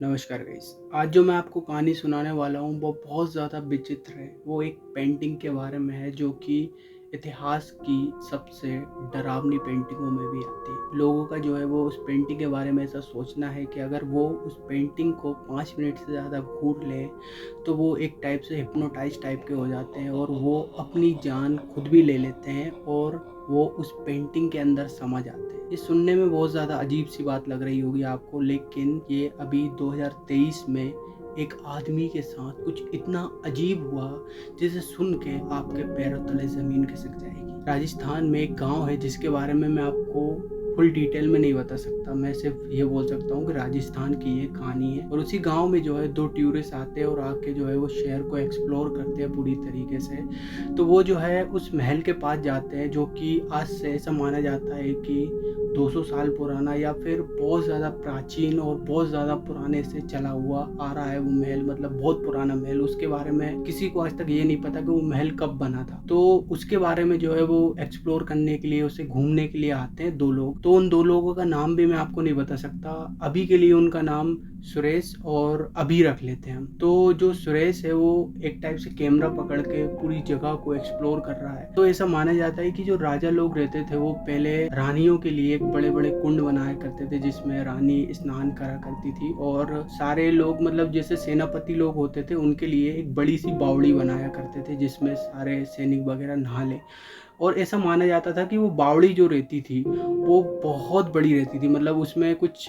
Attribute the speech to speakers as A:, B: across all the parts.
A: नमस्कार गाइस। आज जो मैं आपको कहानी सुनाने वाला हूँ वो बहुत ज़्यादा विचित्र है। वो एक पेंटिंग के बारे में है जो कि इतिहास की सबसे डरावनी पेंटिंगों में भी आती है। लोगों का जो है वो उस पेंटिंग के बारे में ऐसा सोचना है कि अगर वो उस पेंटिंग को 5 मिनट से ज़्यादा घूर लें तो वो एक टाइप से हिप्नोटाइज टाइप के हो जाते हैं और वो अपनी जान खुद भी ले लेते हैं और वो उस पेंटिंग के अंदर समा जाते हैं। ये सुनने में बहुत ज़्यादा अजीब सी बात लग रही होगी आपको, लेकिन ये अभी 2023 में एक आदमी के साथ कुछ इतना अजीब हुआ जिसे सुन के आपके पैरों तले ज़मीन खिसक जाएगी। राजस्थान में एक गांव है जिसके बारे में मैं आपको फुल डिटेल में नहीं बता सकता। मैं सिर्फ ये बोल सकता हूँ कि राजस्थान की ये कहानी है और उसी गांव में जो है 2 टूरिस्ट आते हैं और आके जो है वो शहर को एक्सप्लोर करते हैं पूरी तरीके से। तो वो जो है उस महल के पास जाते हैं जो कि आज से ऐसा माना जाता है कि 200 साल पुराना या फिर बहुत ज़्यादा प्राचीन और बहुत ज़्यादा पुराने से चला हुआ आ रहा है वो महल, मतलब बहुत पुराना महल। उसके बारे में किसी को आज तक ये नहीं पता कि वो महल कब बना था। तो उसके बारे में जो है वो एक्सप्लोर करने के लिए, उसे घूमने के लिए आते हैं 2 लोग। तो उन 2 लोगों का नाम भी मैं आपको नहीं बता सकता। अभी के लिए उनका नाम सुरेश और अभी रख लेते हैं हम। तो जो सुरेश है वो एक टाइप से कैमरा पकड़ के पूरी जगह को एक्सप्लोर कर रहा है। तो ऐसा माना जाता है कि जो राजा लोग रहते थे वो पहले रानियों के लिए एक बड़े बड़े कुंड बनाया करते थे जिसमें रानी स्नान करा करती थी, और सारे लोग मतलब जैसे सेनापति लोग होते थे उनके लिए एक बड़ी सी बावड़ी बनाया करते थे जिसमें सारे सैनिक वगैरह नहा लें। और ऐसा माना जाता था कि वो बावड़ी जो रहती थी वो बहुत बड़ी रहती थी, मतलब उसमें कुछ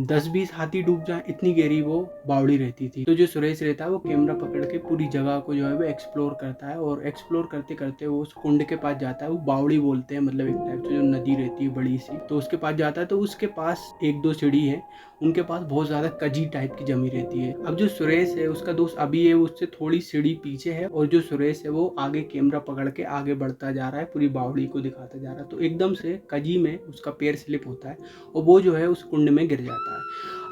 A: 10-20 हाथी डूब जाए इतनी गहरी वो बावड़ी रहती थी। तो जो सुरेश रहता है वो कैमरा पकड़ के पूरी जगह को जो है वो एक्सप्लोर करता है और एक्सप्लोर करते करते वो उस कुंड के पास जाता है। वो बावड़ी बोलते हैं, मतलब एक टाइप से जो नदी रहती है बड़ी सी, तो उसके पास जाता है। तो उसके पास 1-2 सीढ़ी है, उनके पास बहुत ज़्यादा कजी टाइप की जमी रहती है। अब जो सुरेश है उसका दोस्त अभी है, उससे थोड़ी सीढ़ी पीछे है और जो सुरेश है वो आगे कैमरा पकड़ के आगे बढ़ता जा रहा है, पूरी बावड़ी को दिखाता जा रहा है। तो एकदम से कजी में उसका पैर स्लिप होता है और वो जो है उस कुंड में गिर जाता है।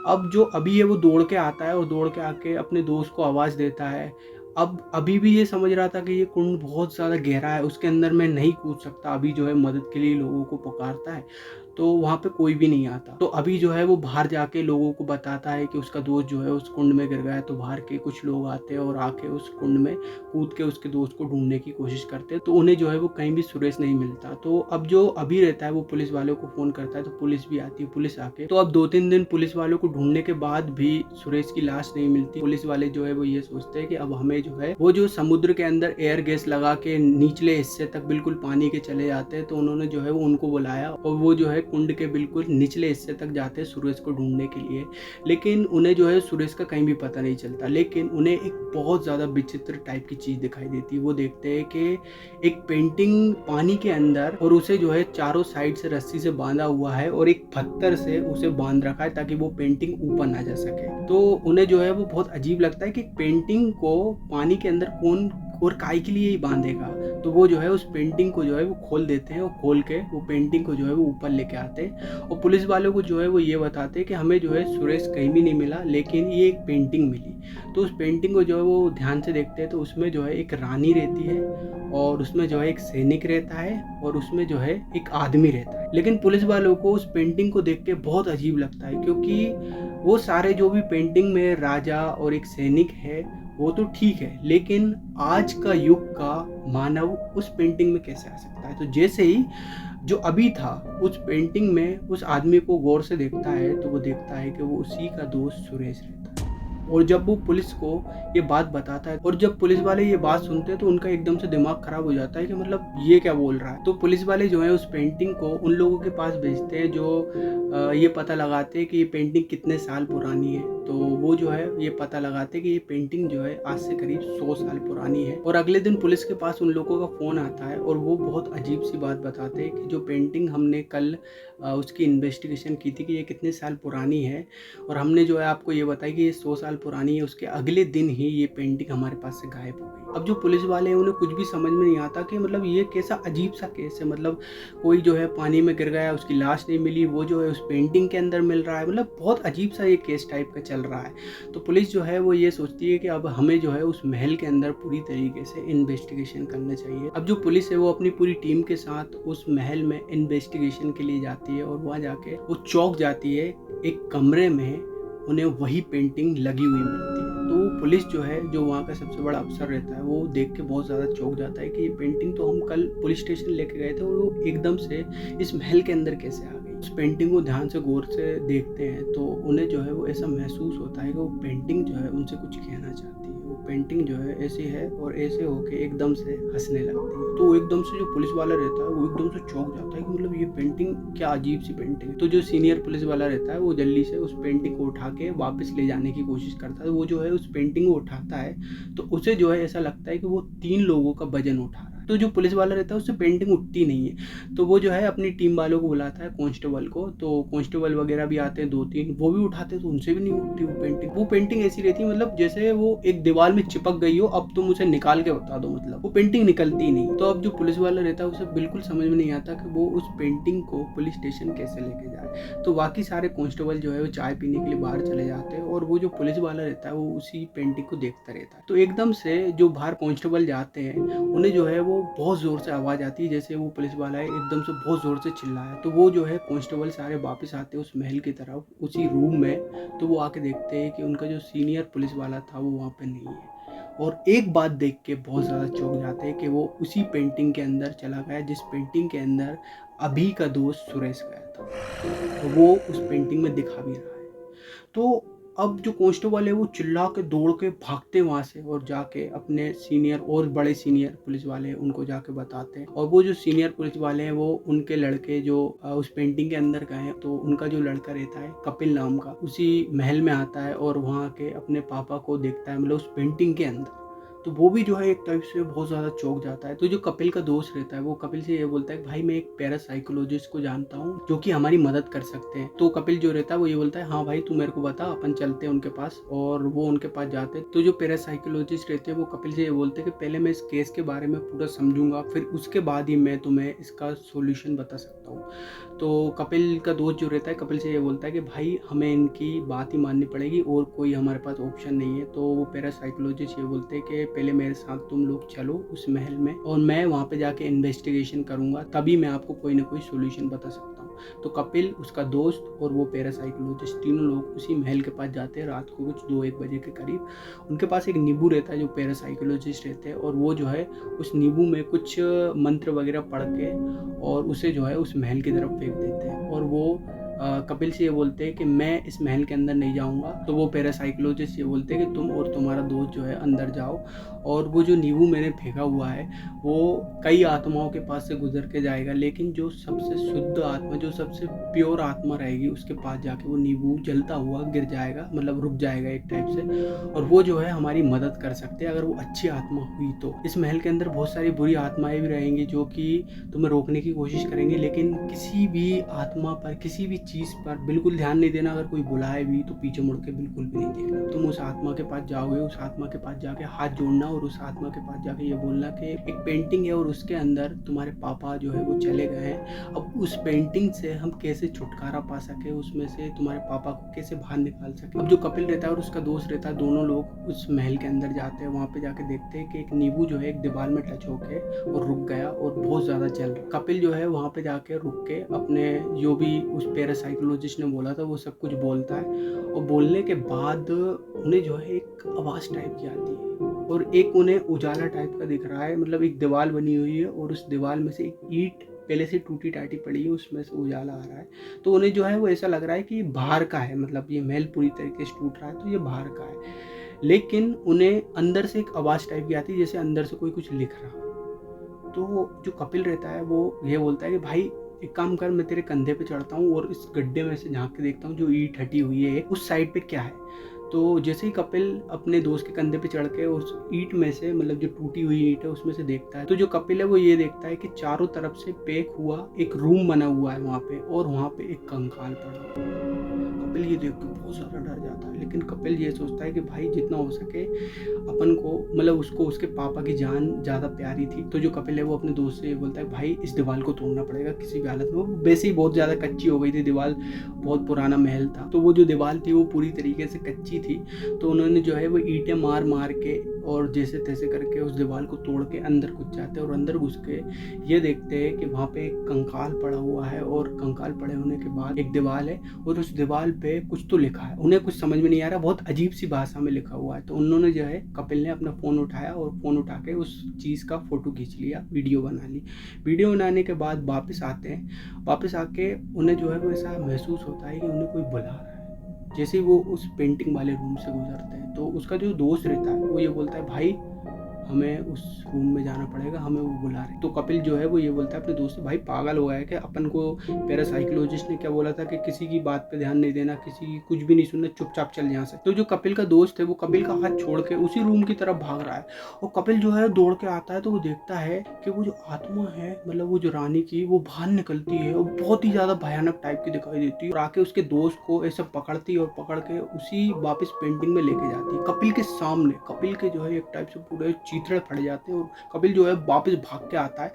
A: अब जो अभी है वो दौड़ के आता है और दौड़ के आके अपने दोस्त को आवाज़ देता है। अब अभी भी ये समझ रहा था कि ये कुंड बहुत ज़्यादा गहरा है, उसके अंदर मैं नहीं कूद सकता। अभी जो है मदद के लिए लोगों को पुकारता है तो वहाँ पे कोई भी नहीं आता। तो अभी जो है वो बाहर जाके लोगों को बताता है कि उसका दोस्त जो है उस कुंड में गिर गया है। तो बाहर के कुछ लोग आते हैं और आके उस कुंड में कूद के उसके दोस्त को ढूंढने की कोशिश करते हैं। तो उन्हें जो है वो कहीं भी सुरेश नहीं मिलता। तो अब जो अभी रहता है वो पुलिस वालों को फोन करता है, तो पुलिस भी आती है। पुलिस आके तो अब 2-3 दिन पुलिस वालों को ढूंढने के बाद भी सुरेश की लाश नहीं मिलती। पुलिस वाले जो है वो ये सोचते हैं कि अब हमें जो है वो जो समुद्र के अंदर एयर गैस लगा के निचले हिस्से तक बिल्कुल पानी के चले जाते हैं। तो उन्होंने जो है वो उनको बुलाया और वो जो है कुंड के बिल्कुल निचले हिस्से तक जाते हैं सुरेश को ढूंढने के लिए। लेकिन उन्हें जो है सुरेश का कहीं भी पता नहीं चलता। लेकिन उन्हें एक बहुत ज़्यादा विचित्र टाइप की चीज़ दिखाई देती है। वो देखते हैं कि एक पेंटिंग पानी के अंदर, और उसे जो है चारों साइड से रस्सी से बांधा हुआ है और एक पत्थर से उसे बांध रखा है ताकि वो पेंटिंग ऊपर ना जा सके। तो उन्हें जो है वो बहुत अजीब लगता है कि पेंटिंग को पानी के अंदर कौन और काय के लिए ही बांधेगा। तो वो जो है उस पेंटिंग को जो है वो खोल देते हैं और खोल के वो पेंटिंग को जो है वो ऊपर लेके आते हैं और पुलिस वालों को जो है वो ये बताते हैं कि हमें जो है सुरेश कहीं भी नहीं मिला, लेकिन ये एक पेंटिंग मिली। तो उस पेंटिंग को जो है वो ध्यान से देखते हैं तो उसमें जो है एक रानी रहती है और उसमें जो है एक सैनिक रहता है और उसमें जो है एक आदमी रहता है। लेकिन पुलिस वालों को उस पेंटिंग को देख के बहुत अजीब लगता है, क्योंकि वो सारे जो भी पेंटिंग में राजा और एक सैनिक है वो तो ठीक है, लेकिन आज का युग का मानव उस पेंटिंग में कैसे आ सकता है। तो जैसे ही जो अभी था उस पेंटिंग में उस आदमी को गौर से देखता है तो वो देखता है कि वो उसी का दोस्त सुरेश रहता है। और जब वो पुलिस को ये बात बताता है और जब पुलिस वाले ये बात सुनते हैं तो उनका एकदम से दिमाग खराब हो जाता है कि मतलब ये क्या बोल रहा है। तो पुलिस वाले जो है उस पेंटिंग को उन लोगों के पास भेजते हैं जो ये पता लगाते हैं कि ये पेंटिंग कितने साल पुरानी है। तो वो जो है ये पता लगाते हैं कि ये पेंटिंग जो है आज से करीब 100 साल पुरानी है। और अगले दिन पुलिस के पास उन लोगों का फ़ोन आता है और वो बहुत अजीब सी बात बताते हैं कि जो पेंटिंग हमने कल उसकी इन्वेस्टिगेशन की थी कि ये कितने साल पुरानी है और हमने जो है आपको ये बताया कि ये 100 साल पुरानी है, उसके अगले दिन ही ये पेंटिंग हमारे पास से गायब हो गई। अब जो पुलिस वाले हैं उन्हें कुछ भी समझ में नहीं आता कि मतलब ये कैसा अजीब सा केस है। मतलब कोई जो है पानी में गिर गया, उसकी लाश नहीं मिली, वो जो है उस पेंटिंग के अंदर मिल रहा है, मतलब बहुत अजीब सा ये केस टाइप का चल रहा है। तो पुलिस जो है वो ये सोचती है कि अब हमें जो है उस महल के अंदर पूरी तरीके से इन्वेस्टिगेशन करना चाहिए। अब जो पुलिस है वो अपनी पूरी टीम के साथ उस महल में इन्वेस्टिगेशन के लिए जाती है और वहाँ जाके वो चौंक जाती है। एक कमरे में उन्हें वही पेंटिंग लगी हुई मिलती है। तो पुलिस जो है, जो वहाँ का सबसे बड़ा अफ़सर रहता है, वो देख के बहुत ज़्यादा चौंक जाता है कि ये पेंटिंग तो हम कल पुलिस स्टेशन लेके गए थे और वो एकदम से इस महल के अंदर कैसे आ गई। उस पेंटिंग को ध्यान से गौर से देखते हैं तो उन्हें जो है वो ऐसा महसूस होता है कि वो पेंटिंग जो है उनसे कुछ कहना चाहती है। वो पेंटिंग जो है ऐसी है और ऐसे होके एकदम से हँसने लगती है। तो एकदम से जो पुलिस वाला रहता है वो एकदम से चौंक जाता है कि मतलब ये पेंटिंग क्या अजीब सी पेंटिंग है। तो जो सीनियर पुलिस वाला रहता है वो जल्दी से उस पेंटिंग को उठा के वापस ले जाने की कोशिश करता है। वो जो है उस पेंटिंग को उठाता है तो उसे जो है ऐसा लगता है कि वो 3 लोगों का वजन उठा रहा है। तो जो पुलिस वाला रहता है उससे पेंटिंग उठती नहीं है। तो वो जो है अपनी टीम वालों को बुलाता है, कांस्टेबल को। तो कांस्टेबल वगैरह भी आते हैं 2-3, वो भी उठाते हैं तो उनसे भी नहीं उठती वो पेंटिंग। वो पेंटिंग ऐसी रहती है मतलब जैसे वो एक दीवार में चिपक गई हो, अब तुम उसे निकाल के बता दो, मतलब वो पेंटिंग निकलती ही नहीं। तो अब जो पुलिस वाला रहता है उसे बिल्कुल समझ में नहीं आता कि वो उस पेंटिंग को पुलिस स्टेशन कैसे लेके जाए। तो बाकी सारे कांस्टेबल जो है वो चाय पीने के लिए बाहर चले जाते हैं और वो जो पुलिस वाला रहता है वो उसी पेंटिंग को देखता रहता है। तो एकदम से जो बाहर कांस्टेबल जाते हैं उन्हें जो है वो बहुत जोर से आवाज आती है, जैसे वो पुलिस वाला है एकदम से बहुत जोर से चिल्लाया। तो वो जो है कांस्टेबल सारे वापस आते हैं उस महल की तरफ, उसी रूम में। तो वो आके देखते हैं कि उनका जो सीनियर पुलिस वाला था वो वहाँ पे नहीं है। और एक बात देख के बहुत ज़्यादा चौंक जाते हैं कि वो उसी पेंटिंग के अंदर चला गया जिस पेंटिंग के अंदर अभी का दोस्त सुरेश गया था। और वो उस पेंटिंग में दिखा भी रहा है। तो अब जो कांस्टेबल है वो चिल्ला के दौड़ के भागते वहाँ से और जाके अपने सीनियर और बड़े सीनियर पुलिस वाले हैं उनको जाके बताते हैं। और वो जो सीनियर पुलिस वाले हैं वो उनके लड़के जो उस पेंटिंग के अंदर गए हैं, तो उनका जो लड़का रहता है कपिल नाम का, उसी महल में आता है और वहाँ के अपने पापा को देखता है, मतलब उस पेंटिंग के अंदर। तो वो भी जो है एक टाइप से बहुत ज़्यादा चौंक जाता है। तो जो कपिल का दोस्त रहता है वो कपिल से ये बोलता है कि भाई मैं एक पैरासाइकोलॉजिस्ट को जानता हूँ जो कि हमारी मदद कर सकते हैं। तो कपिल जो रहता है वो ये बोलता है हाँ भाई तू मेरे को बता, अपन चलते हैं उनके पास। और वो उनके पास जाते हैं। तो जो पैरासाइकोलॉजिस्ट रहते हैं वो कपिल से ये बोलते हैं कि पहले मैं इस केस के बारे में पूरा समझूंगा, फिर उसके बाद ही मैं तुम्हें इसका सोल्यूशन बता सकता हूँ। तो कपिल का दोस्त जो रहता है कपिल से ये बोलता है कि भाई हमें इनकी बात ही माननी पड़ेगी और कोई हमारे पास ऑप्शन नहीं है। तो वो पैरासाइकोलॉजिस्ट ये बोलते हैं कि पहले मेरे साथ तुम लोग चलो उस महल में और मैं वहाँ पे जाके इन्वेस्टिगेशन करूँगा, तभी मैं आपको कोई ना कोई सोल्यूशन बता सकता हूँ। तो कपिल, उसका दोस्त और वो पैरासाइकोलॉजिस्ट तीनों लोग उसी महल के पास जाते हैं रात को कुछ 2-1 बजे के करीब। उनके पास एक नींबू रहता है जो पैरासाइकोलॉजिस्ट रहते हैं, और वो जो है उस नींबू में कुछ मंत्र वगैरह पढ़ के और उसे जो है उस महल की तरफ फेंक देते हैं। और वो कपिल से ये बोलते हैं कि मैं इस महल के अंदर नहीं जाऊंगा। तो वो पैरासाइकोलॉजिस्ट ये बोलते हैं कि तुम और तुम्हारा दोस्त जो है अंदर जाओ, और वो जो नींबू मैंने फेंका हुआ है वो कई आत्माओं के पास से गुजर के जाएगा, लेकिन जो सबसे शुद्ध आत्मा, जो सबसे प्योर आत्मा रहेगी उसके पास जाके वो नींबू जलता हुआ गिर जाएगा, मतलब रुक जाएगा एक टाइप से। और वो जो है हमारी मदद कर सकते हैं अगर वो अच्छी आत्मा हुई तो। इस महल के अंदर बहुत सारी बुरी आत्माएं भी रहेंगी जो कि तुम्हें रोकने की कोशिश करेंगी, लेकिन किसी भी आत्मा पर, किसी भी चीज़ पर बिल्कुल ध्यान नहीं देना। अगर कोई बुलाए भी तो पीछे मुड़ के बिल्कुल भी नहीं देखना। तुम उस आत्मा के पास जाओगे, उस आत्मा के पास जाके हाथ जोड़ना और उस आत्मा के पास जाके ये बोलना कि एक पेंटिंग है और उसके अंदर तुम्हारे पापा जो है वो चले गए हैं। अब उस पेंटिंग से हम कैसे छुटकारा पा सके, उसमें से तुम्हारे पापा को कैसे बाहर निकाल सके। अब जो कपिल रहता है और उसका दोस्त रहता है, दोनों लोग उस महल के अंदर जाते हैं। वहाँ पे जाके देखते हैं कि एक नींबू जो है एक दीवार में टच होके और रुक गया और बहुत ज़्यादा जल रहा। कपिल जो है वहाँ पे जाके रुक के अपने जो भी उस पैरासाइकोलॉजिस्ट ने बोला था वो सब कुछ बोलता है, और बोलने के बाद उन्हें जो है एक आवाज़ टाइप की आती है और एक उन्हें उजाला टाइप का दिख रहा है। मतलब एक दीवार बनी हुई है और उस दीवार में से एक ईंट पहले से टूटी टाटी पड़ी है, उसमें से उजाला आ रहा है। तो उन्हें जो है वो ऐसा लग रहा है कि ये बाहर का है, मतलब ये महल पूरी तरीके से टूट रहा है तो ये बाहर का है। लेकिन उन्हें अंदर से एक आवाज़ टाइप की आती है जैसे अंदर से कोई कुछ लिख रहा। तो जो कपिल रहता है वो ये बोलता है कि भाई एक काम कर, मैं तेरे कंधे पे चढ़ता हूँ और इस गड्ढे में से झांक के देखता हूँ जो ईंट हटी हुई है उस साइड पे क्या है। तो जैसे ही कपिल अपने दोस्त के कंधे पे चढ़ के उस ईंट में से, मतलब जो टूटी हुई ईंट है उसमें से देखता है, तो जो कपिल है वो ये देखता है कि चारों तरफ से पैक हुआ एक रूम बना हुआ है वहाँ पे, और वहाँ पे एक कंकाल पड़ा हुआ है। कपिल ये देख के बहुत ज़्यादा डर जाता है, लेकिन कपिल ये सोचता है कि भाई जितना हो सके अपन को, मतलब उसको उसके पापा की जान ज़्यादा प्यारी थी। तो जो कपिल है वो अपने दोस्त से ये बोलता है भाई इस दीवार को तोड़ना पड़ेगा किसी भी हालत में। वैसे ही बहुत ज़्यादा कच्ची हो गई थी दीवार, बहुत पुराना महल था, तो वो जो दीवार थी वो पूरी तरीके से कच्ची थी। तो उन्होंने जो है वो ईंटें मार मार के और जैसे तैसे करके उस दीवार को तोड़ के अंदर घुस जाते हैं, और अंदर घुस के ये देखते हैं कि वहाँ पे एक कंकाल पड़ा हुआ है, और कंकाल पड़े होने के बाद एक दीवार है और उस दीवार पे पे कुछ तो लिखा है, उन्हें कुछ समझ में नहीं आ रहा, बहुत अजीब सी भाषा में लिखा हुआ है। तो उन्होंने जो है, कपिल ने अपना फ़ोन उठाया और फ़ोन उठा के उस चीज़ का फ़ोटो खींच लिया, वीडियो बना ली। वीडियो बनाने के बाद वापस आते हैं, वापस आके उन्हें जो है वो ऐसा महसूस होता है कि उन्हें कोई बुला रहा है। जैसे ही वो उस पेंटिंग वाले रूम से गुजरते हैं तो उसका जो दोस्त रहता है वो ये बोलता है, भाई हमें उस रूम में जाना पड़ेगा, हमें वो बुला रहे। तो कपिल जो है वो ये बोलता है अपने दोस्त से, भाई पागल हो गया है क्या? अपन को पैरासाइकोलॉजिस्ट ने क्या बोला था कि किसी की बात पे ध्यान नहीं देना, किसी की कुछ भी नहीं सुनना, चुपचाप चल यहाँ से। तो जो कपिल का दोस्त है वो कपिल का हाथ छोड़ के उसी रूम की तरफ भाग रहा है, और कपिल जो है दौड़ के आता है तो वो देखता है कि वो जो आत्मा है, मतलब वो जो रानी की, वो बाहर निकलती है और बहुत ही ज्यादा भयानक टाइप की दिखाई देती है, और आके उसके दोस्त को ऐसे पकड़ती है और पकड़ के उसी वापस पेंटिंग में लेके जाती है कपिल के सामने। कपिल के जो है एक टाइप से पूरे चीथड़े फट जाते हैं, और कपिल जो है वापस भाग के आता है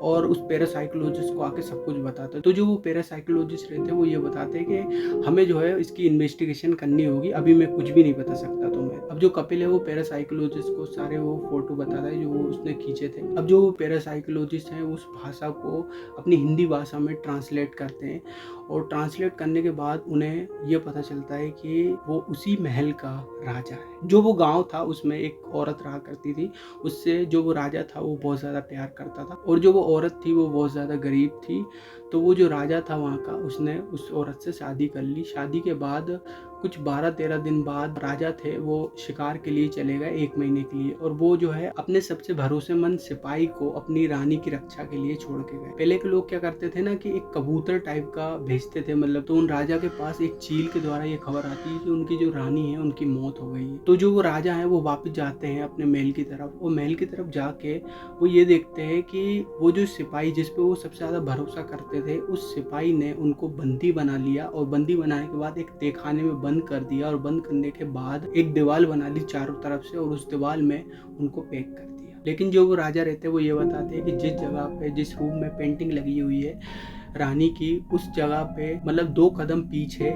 A: और उस पैरासाइकोलॉजिस्ट को आके सब कुछ बताता है। तो जो वो पैरासाइकोलॉजिस्ट रहते हैं वो ये बताते हैं कि हमें जो है इसकी इन्वेस्टिगेशन करनी होगी, अभी मैं कुछ भी नहीं बता सकता तुम्हें। अब जो कपिल है वो पैरासाइकोलॉजिस्ट को सारे वो फोटो बताता है जो वो उसने खींचे थे। अब जो पैरासाइकोलॉजिस्ट हैं उस भाषा को अपनी हिंदी भाषा में ट्रांसलेट करते हैं, और ट्रांसलेट करने के बाद उन्हें ये पता चलता है कि वो उसी महल का राजा है। जो वो गांव था उसमें एक औरत रहा करती थी, उससे जो वो राजा था वो बहुत ज़्यादा प्यार करता था, और जो वो औरत थी वो बहुत ज़्यादा गरीब थी। तो वो जो राजा था वहाँ का, उसने उस औरत से शादी कर ली। शादी के बाद कुछ 12-13 दिन बाद राजा थे वो शिकार के लिए चले गए 1 महीने के लिए, और वो जो है अपने सबसे भरोसेमंद सिपाही को अपनी रानी की रक्षा के लिए छोड़ के गए। पहले के लोग क्या करते थे ना कि एक कबूतर टाइप का भेजते थे, मतलब तो उन राजा के पास एक चील के द्वारा ये खबर आती है कि उनकी जो रानी है उनकी मौत हो गई है। तो जो वो राजा है वो वापस जाते हैं अपने महल की तरफ, और महल की तरफ जाके वो ये देखते हैं कि वो जो सिपाही जिस पे वो सबसे ज़्यादा भरोसा करते थे, उस सिपाही ने उनको बंदी बना लिया, और बंदी बनाने के बाद एक तहखाने में बंद कर दिया, और बंद करने के बाद एक दीवार बना ली चारों तरफ से, और उस दीवार में उनको पैक कर दिया। लेकिन जो वो राजा रहते हैं वो ये बताते हैं कि जिस जगह पे, जिस रूम में पेंटिंग लगी हुई है रानी की, उस जगह पे मतलब 2 कदम पीछे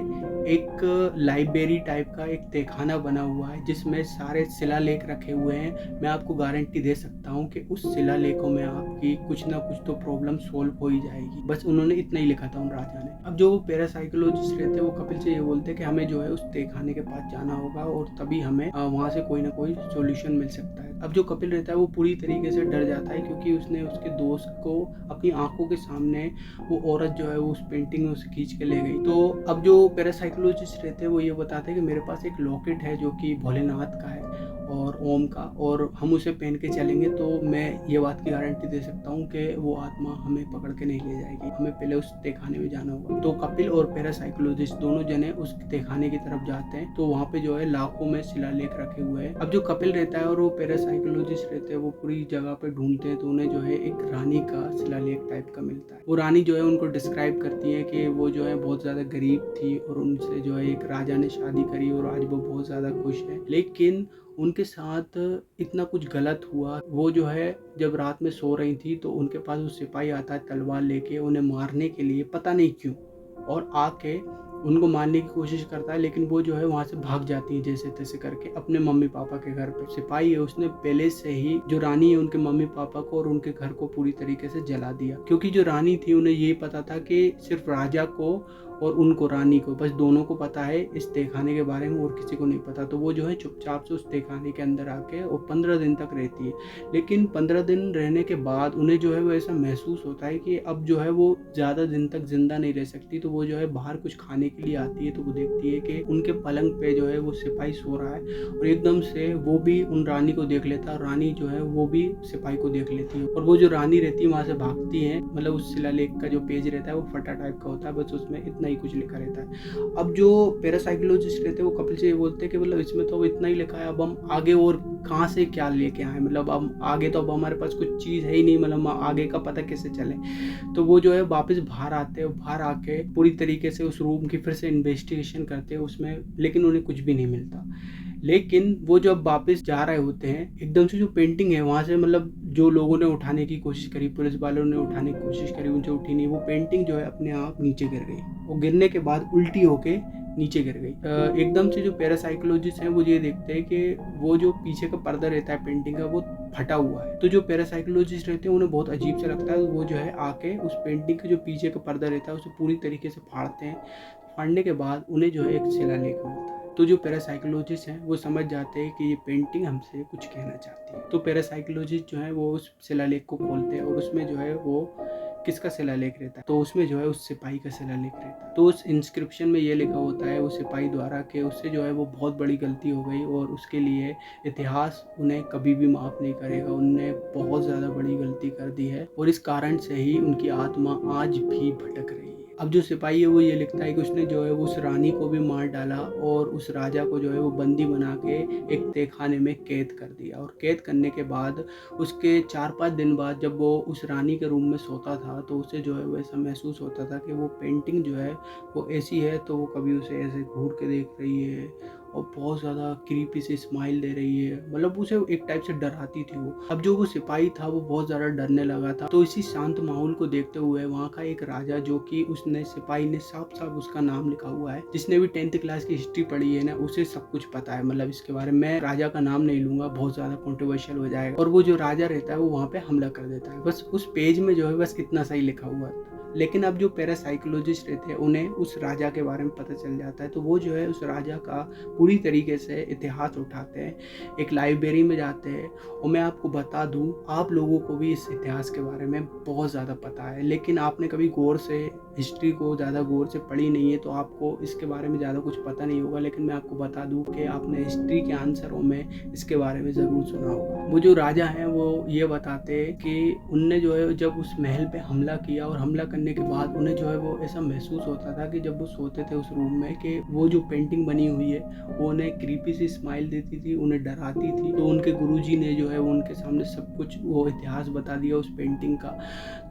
A: एक लाइब्रेरी टाइप का एक तहखाना बना हुआ है जिसमें सारे शिलालेख रखे हुए हैं। मैं आपको गारंटी दे सकता हूँ कि उस शिलालेखों में आपकी कुछ ना कुछ तो प्रॉब्लम सोल्व हो ही जाएगी। बस उन्होंने इतना ही लिखा था उन राजा ने। अब जो वो पैरासाइकोलॉजिस्ट रहते हैं वो कपिल से ये बोलते हैं कि हमें जो है उस तहखाने के पास जाना होगा, और तभी हमें वहाँ से कोई ना कोई सोल्यूशन मिल सकता है। अब जो कपिल रहता है वो पूरी तरीके से डर जाता है, क्योंकि उसने उसके दोस्त को अपनी आंखों के सामने वो औरत जो है वो उस पेंटिंग में उसे खींच के ले गई। तो अब जो पैरासाइकोलॉजिस्ट रहते हैं वो ये बताते हैं कि मेरे पास एक लॉकेट है जो कि भोलेनाथ का है और ओम का, और हम उसे पहन के चलेंगे तो मैं ये बात की गारंटी दे सकता हूँ कि वो आत्मा हमें पकड़ के नहीं ले जाएगी। हमें पहले उस तहखाने में जाना होगा। तो कपिल और पैरासाइकोलॉजिस्ट दोनों जने उस तहखाने की तरफ जाते हैं, तो वहाँ पे जो है लाखों में शिलालेख रखे हुए हैं। अब जो कपिल रहता है और वो पैरासाइकोलॉजिस्ट रहते हैं वो पूरी जगह पे ढूंढते हैं, तो उन्हें जो है एक रानी का शिलालेख टाइप का मिलता है। वो रानी जो है उनको डिस्क्राइब करती है कि वो जो है बहुत ज़्यादा गरीब थी, और उनसे जो है एक राजा ने शादी करी, और आज वो बहुत ज़्यादा खुश है। लेकिन उनके साथ इतना कुछ गलत हुआ। वो जो है जब रात में सो रही थी तो उनके पास वो सिपाही आता है तलवार लेके उन्हें मारने के लिए, पता नहीं क्यों, और आके उनको मारने की कोशिश करता है, लेकिन वो जो है वहाँ से भाग जाती है जैसे तैसे करके अपने मम्मी पापा के घर पे। सिपाही है उसने पहले से ही जो रानी है उनके मम्मी पापा को और उनके घर को पूरी तरीके से जला दिया, क्योंकि जो रानी थी उन्हें ये पता था कि सिर्फ राजा को और उनको, रानी को, बस दोनों को पता है इस तहखाने के बारे में, और किसी को नहीं पता। तो वो जो है चुपचाप से उस तहखाने के अंदर आके और 15 दिन तक रहती है। लेकिन 15 दिन रहने के बाद उन्हें जो है वो ऐसा महसूस होता है कि अब जो है वो ज़्यादा दिन तक जिंदा नहीं रह सकती। तो वो जो है बाहर कुछ खाने के लिए आती है, तो वो देखती है कि उनके पलंग पे जो है वो सिपाही सो रहा है, और एकदम से वो भी उन रानी को देख लेता है, और रानी जो है वो भी सिपाही को देख लेती है, और वो जो रानी रहती है वहाँ से भागती है। मतलब उस शिलालेख का जो पेज रहता है वो फटा टाइप का होता है, बस उसमें इतना ही कुछ लिखा रहता है। अब जो पैरासाइकोलॉजिस्ट रहते हैं वो कपिल से ये बोलते हैं कि मतलब इसमें तो इतना ही लिखा है, अब हम आगे और कहाँ से क्या लेके आए, मतलब अब आगे तो अब हमारे पास कुछ चीज़ है ही नहीं, मतलब आगे का पता कैसे चले। तो वो जो है वापस बाहर आते हैं, बाहर आके पूरी तरीके से उस रूम की फिर से इन्वेस्टिगेशन करते हैं उसमें, लेकिन उन्हें कुछ भी नहीं मिलता। लेकिन वो जब वापस जा रहे होते हैं, एकदम से जो पेंटिंग है वहाँ से, मतलब जो लोगों ने उठाने की कोशिश करी, पुलिस वालों ने उठाने की कोशिश करी, उनसे उठी नहीं। वो पेंटिंग जो है अपने आप नीचे गिर गई, वो गिरने के बाद उल्टी होके नीचे गिर गई। एकदम से जो पैरासाइकोलॉजिस्ट हैं वो ये देखते हैं कि वो जो पीछे का पर्दा रहता है पेंटिंग का वो फटा हुआ है। तो जो पैरासाइकोलॉजिस्ट रहते हैं उन्हें बहुत अजीब सा लगता है, वो जो है आके उस पेंटिंग का जो पीछे का पर्दा रहता है उसे पूरी तरीके से फाड़ते हैं। फाड़ने के बाद उन्हें जो है एक शिलालेख मिलता है। तो जो पैरासाइकोलॉजिस्ट हैं वो समझ जाते हैं कि ये पेंटिंग हमसे कुछ कहना चाहती है। तो पैरासाइकोलॉजिस्ट जो है वो उस शिलालेख को खोलते हैं और उसमें जो है वो किसका शिलालेख रहता है, तो उसमें जो है उस सिपाही का शिलालेख रहता है। तो उस इंस्क्रिप्शन में ये लिखा होता है उस सिपाही द्वारा कि उससे जो है वो बहुत बड़ी गलती हो गई और उसके लिए इतिहास उन्हें कभी भी माफ़ नहीं करेगा। उनने बहुत ज़्यादा बड़ी गलती कर दी है और इस कारण से ही उनकी आत्मा आज भी भटक रही है। अब जो सिपाही है वो ये लिखता है कि उसने जो है वो उस रानी को भी मार डाला और उस राजा को जो है वो बंदी बना के एक तहखाने में कैद कर दिया। और कैद करने के बाद उसके 4-5 दिन बाद जब वो उस रानी के रूम में सोता था तो उसे जो है वो ऐसा महसूस होता था कि वो पेंटिंग जो है वो ऐसी है, तो वो कभी उसे ऐसे घूर के देख रही है और बहुत ज़्यादा क्रीपी से स्माइल दे रही है, मतलब उसे एक टाइप से डराती थी वो। अब जो वो सिपाही था वो बहुत ज़्यादा डरने लगा था। तो इसी शांत माहौल को देखते हुए वहाँ का एक राजा, जो कि उसने सिपाही ने साफ साफ उसका नाम लिखा हुआ है, जिसने भी 10th क्लास की हिस्ट्री पढ़ी है ना उसे सब कुछ पता है, मतलब इसके बारे में। राजा का नाम नहीं लूंगा, बहुत ज़्यादा कॉन्ट्रोवर्शियल हो जाएगा। और वो जो राजा रहता है वो वहाँ पे हमला कर देता है। बस उस पेज में जो है बस इतना सही लिखा हुआ है। लेकिन अब जो पैरासाइकोलॉजिस्ट रहते हैं उन्हें उस राजा के बारे में पता चल जाता है। तो वो जो है उस राजा का पूरी तरीके से इतिहास उठाते हैं, एक लाइब्रेरी में जाते हैं। और मैं आपको बता दूं, आप लोगों को भी इस इतिहास के बारे में बहुत ज़्यादा पता है, लेकिन आपने कभी गौर से हिस्ट्री को ज़्यादा गौर से पढ़ी नहीं है, तो आपको इसके बारे में ज़्यादा कुछ पता नहीं होगा। लेकिन मैं आपको बता दूं कि आपने हिस्ट्री के आंसरों में इसके बारे में ज़रूर सुना होगा। वो जो राजा हैं वो ये बताते हैं कि उनने जो है जब उस महल पे हमला किया और हमला करने के बाद उन्हें जो है वो ऐसा महसूस होता था कि जब वो सोते थे उस रूम में, कि वो जो पेंटिंग बनी हुई है वो उन्हें क्रीपी सी स्माइल देती थी, उन्हें डराती थी। तो उनके गुरुजी ने जो है वो उनके सामने सब कुछ वो इतिहास बता दिया उस पेंटिंग का।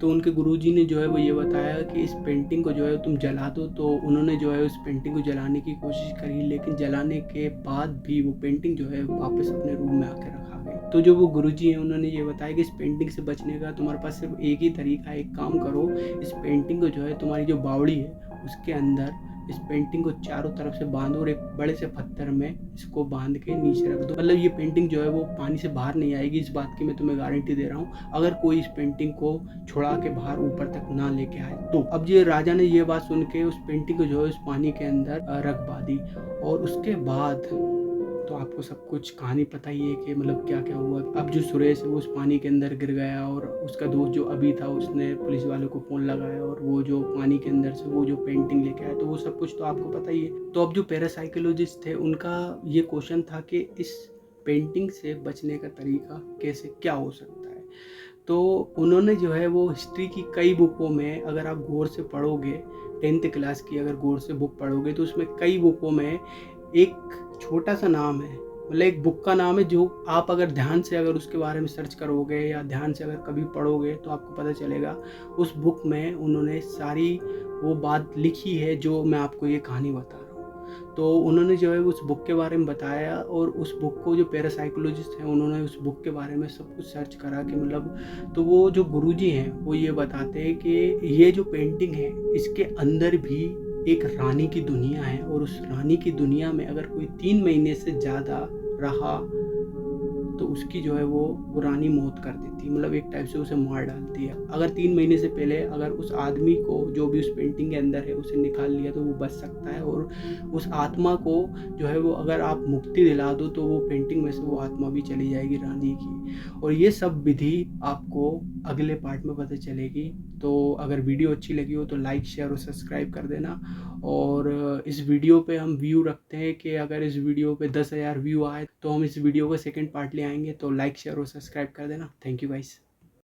A: तो उनके गुरुजी ने जो है वो ये बताया कि इस पेंटिंग को जो है तुम जला दो। तो उन्होंने जो है उस पेंटिंग को जलाने की कोशिश करी, लेकिन जलाने के बाद भी वो पेंटिंग जो है वापस अपने रूम में आके रखा गई। तो जो वो गुरुजी हैं उन्होंने ये बताया कि इस पेंटिंग से बचने का तुम्हारे पास सिर्फ एक ही तरीका है, एक काम करो, इस पेंटिंग को जो है तुम्हारी जो बावड़ी है उसके अंदर इस पेंटिंग को चारों तरफ से बांधो और एक बड़े से पत्थर में इसको बांध के नीचे रख दो। मतलब ये पेंटिंग जो है वो पानी से बाहर नहीं आएगी, इस बात की मैं तुम्हें गारंटी दे रहा हूँ, अगर कोई इस पेंटिंग को छुड़ा के बाहर ऊपर तक ना लेके आए तो। अब ये राजा ने ये बात सुन के उस पेंटिंग को जो है उस पानी के अंदर रख बा दी। और उसके बाद तो आपको सब कुछ कहानी पता ही है कि मतलब क्या क्या हुआ। अब जो सुरेश है वो उस पानी के अंदर गिर गया और उसका दोस्त जो अभी था उसने पुलिस वालों को फ़ोन लगाया और वो जो पानी के अंदर से वो जो पेंटिंग लेके आया, तो वो सब कुछ तो आपको पता ही है। तो अब जो पैरासाइकोलॉजिस्ट थे उनका ये क्वेश्चन था कि इस पेंटिंग से बचने का तरीका कैसे क्या हो सकता है। तो उन्होंने जो है वो हिस्ट्री की कई बुकों में, अगर आप गौर से पढ़ोगे 10th क्लास की अगर गौर से बुक पढ़ोगे तो उसमें कई बुकों में एक छोटा सा नाम है, मतलब एक बुक का नाम है, जो आप अगर ध्यान से अगर उसके बारे में सर्च करोगे या ध्यान से अगर कभी पढ़ोगे तो आपको पता चलेगा उस बुक में उन्होंने सारी वो बात लिखी है जो मैं आपको ये कहानी बता रहा हूँ। तो उन्होंने जो है उस बुक के बारे में बताया और उस बुक को जो पैरासाइकोलॉजिस्ट हैं उन्होंने उस बुक के बारे में सब कुछ सर्च करा कि मतलब, तो वो जो गुरुजी हैं वो ये बताते हैं कि ये जो पेंटिंग है इसके अंदर भी एक रानी की दुनिया है और उस रानी की दुनिया में अगर कोई 3 महीने से ज़्यादा रहा तो उसकी जो है वो रानी मौत कर देती है, मतलब एक टाइप से उसे मार डालती है। अगर 3 महीने से पहले अगर उस आदमी को जो भी उस पेंटिंग के अंदर है उसे निकाल लिया तो वो बच सकता है, और उस आत्मा को जो है वो अगर आप मुक्ति दिला दो तो वो पेंटिंग में से वो आत्मा भी चली जाएगी रानी की। और ये सब विधि आपको अगले पार्ट में पता चलेगी। तो अगर वीडियो अच्छी लगी हो तो लाइक शेयर और सब्सक्राइब कर देना। और इस वीडियो पे हम व्यू रखते हैं कि अगर इस वीडियो पे 10,000 व्यू आए तो हम इस वीडियो का सेकंड पार्ट ले आएंगे। तो लाइक शेयर और सब्सक्राइब कर देना। Thank you guys.